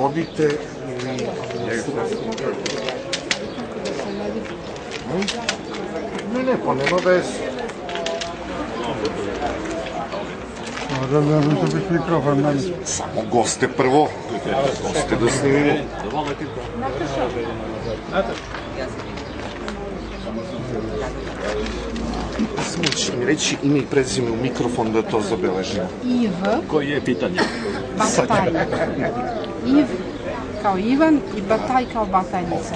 rodite ili... Ne, pa nema veze. Možda to biti mikrofon meni. Samo goste prvo. Goste da snimimo. Samo ćeš mi reći ime i prezime u mikrofon da to zabeležimo. Iv. Koje je pitanje? Bataj. Iv kao Ivan i Bataj kao batajnica.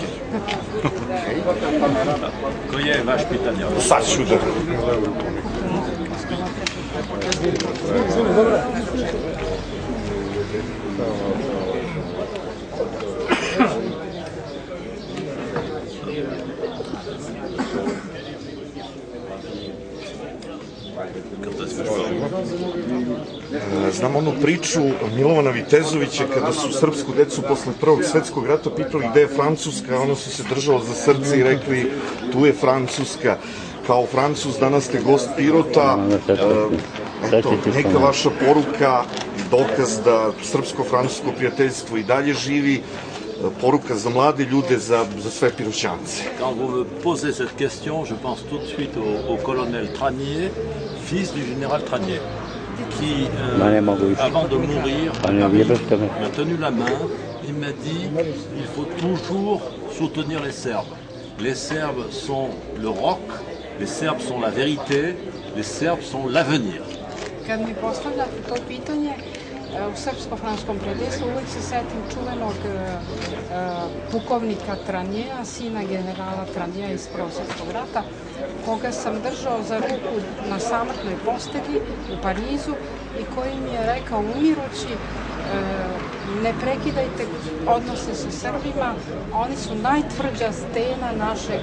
Koje je vaš pitanje? Sad ću da... Znam onu priču Milovana Vitezovića kada su srpsku decu posle Prvog svetskog rata pitali gde je Francuska, ono su se držalo za srce i rekli tu je Francuska. Kao Francuz, danas ste gost Pirota, eto, neka vaša poruka, dokaz da srpsko-francusko prijateljstvo i dalje živi, poruka za mlade ljude, za sve Piroćance. Quand vous me posez cette question, je pense tout de suite au colonel Tranier, fils du général Tranier, qui, avant de mourir, m'a tenu la main, il m'a dit il faut toujours soutenir les Serbes. Les Serbes sont le roc, les Serbes sont la vérité, les Serbes sont l'avenir. Kad mi postavljate to pitanje, u srpsko-franskom prijateljstvu uvijek se setim čuvenog pukovnika Tranjea, sina generala Tranjea iz Prvog svjetskog rata, koga sam držao za ruku na samrtnoj postelji u Parizu i koji mi je rekao umirući ne prekidajte odnose sa Srbima, oni su najtvrđa stena našeg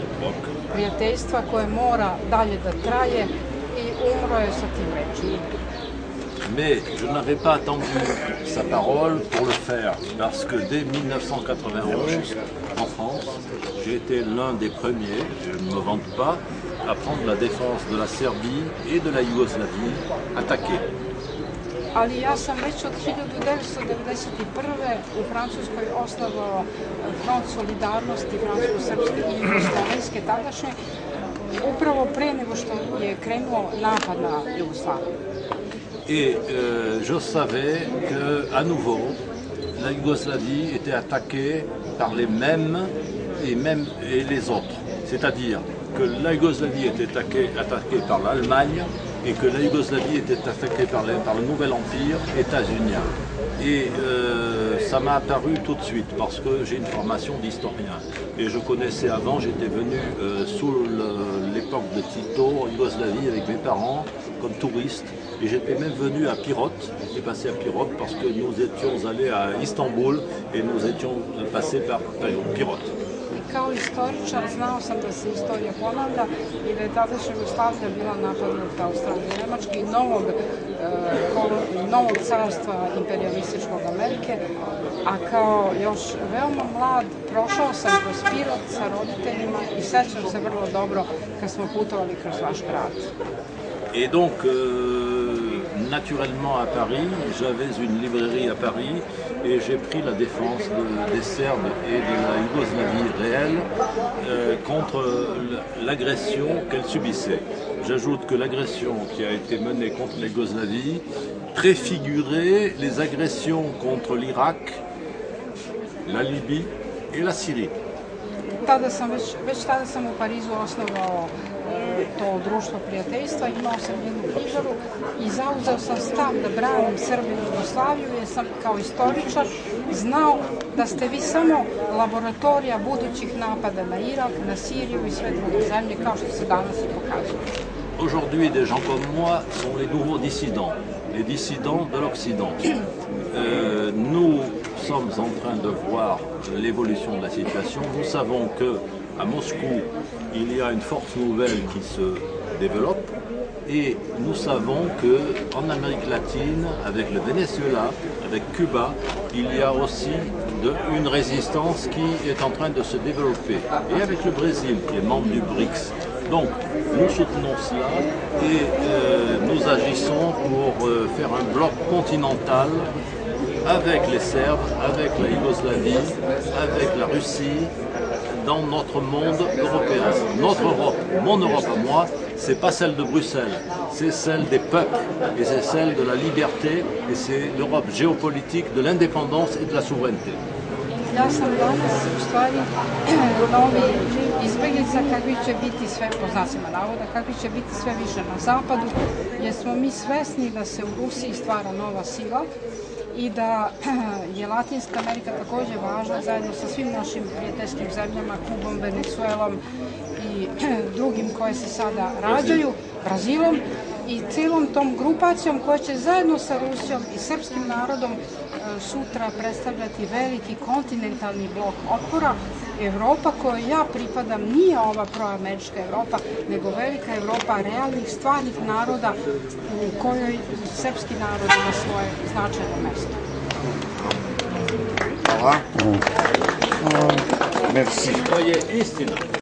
prijateljstva koje mora dalje da traje i umro je sa tim rečima. Mais je n'avais pas attendu sa parole pour le faire, parce que dès 1991, en France, j'ai été l'un des premiers, je ne me vante pas, à prendre la défense de la Serbie et de la Yougoslavie attaquée. Ali ja sam već od 1991. u Francuskoj osnovao Front solidarnosti francusko-srpske i jugoslovenske tadašnje, upravo pre nego što je krenuo napad na Jugoslaviju. Et je savais qu'à nouveau, la Yougoslavie était attaquée par les mêmes et les autres. C'est-à-dire que la Yougoslavie était attaquée par l'Allemagne et que la Yougoslavie était attaquée par le nouvel empire états-unien. Et ça m'a apparu tout de suite parce que j'ai une formation d'historien. Et je connaissais avant, j'étais venu sous l'époque de Tito en Yougoslavie avec mes parents comme touriste. Et j'étais même venu à Pirot, j'étais passé à Pirot parce que nous étions allés à Istanbul et nous étions passés par Pirot. Kao istoričar znao sam da se istorija ponavlja i da je tadašnja Jugoslavija bila napadnuta od strane Nemačke i novog carstva imperialističkog Amerike, a kao još veoma mlad prošao sam kroz Pirot sa roditeljima i sećam se vrlo dobro kad smo putovali kroz vaš grad. Et donc, naturellement à Paris, j'avais une librairie à Paris et j'ai pris la défense des Serbes et de la Yougoslavie réelle contre l'agression qu'elle subissait. J'ajoute que l'agression qui a été menée contre la Yougoslavie préfigurait les agressions contre l'Irak, la Libye et la Syrie. Već tada sam u Parizu osnovao to društvo prijateljstva, imao sam jednu knjižaru i zauzeo sam stav da branim Srbiju i Jugoslaviju jer sam kao istoričar znao da ste vi samo laboratorija budućih napada na Irak, na Siriju i sve druge zemlje kao što se danas i pokazuje. Aujourd'hui, des gens comme moi sont les nouveaux dissidents, les dissidents de l'Occident. Nous sommes en train de voir l'évolution de la situation. Nous savons qu'à Moscou, il y a une force nouvelle qui se développe et nous savons qu'en Amérique latine, avec le Venezuela, avec Cuba, il y a aussi une résistance qui est en train de se développer. Et avec le Brésil, qui est membre du BRICS. Donc, nous soutenons cela et nous agissons pour faire un bloc continental avec les Serbes, avec la Yougoslavie, avec la Russie, dans notre monde européen. Notre Europe, mon Europe à moi, c'est pas celle de Bruxelles, c'est celle des peuples, et c'est celle de la liberté, et c'est l'Europe géopolitique de l'indépendance et de la souveraineté. Ja sam danas u stvari novi izbjeglica kakvi će biti sve, po znacima navoda, kakvi će biti sve više na zapadu, jer smo mi svesni da se u Rusiji stvara nova sila i da je Latinska Amerika također važna zajedno sa svim našim prijateljskim zemljama, Kubom, Venezuelom i drugim koje se sada rađaju, Brazilom i cijelom tom grupacijom koja će zajedno sa Rusijom i srpskim narodom sutra predstavljati veliki kontinentalni blok otpora. Evropa kojoj ja pripadam nije ova proamerička Evropa, nego velika Evropa realnih, stvarnih naroda u kojoj srpski narod ima svoje značajno mesto. Hvala. Merci. To je istina.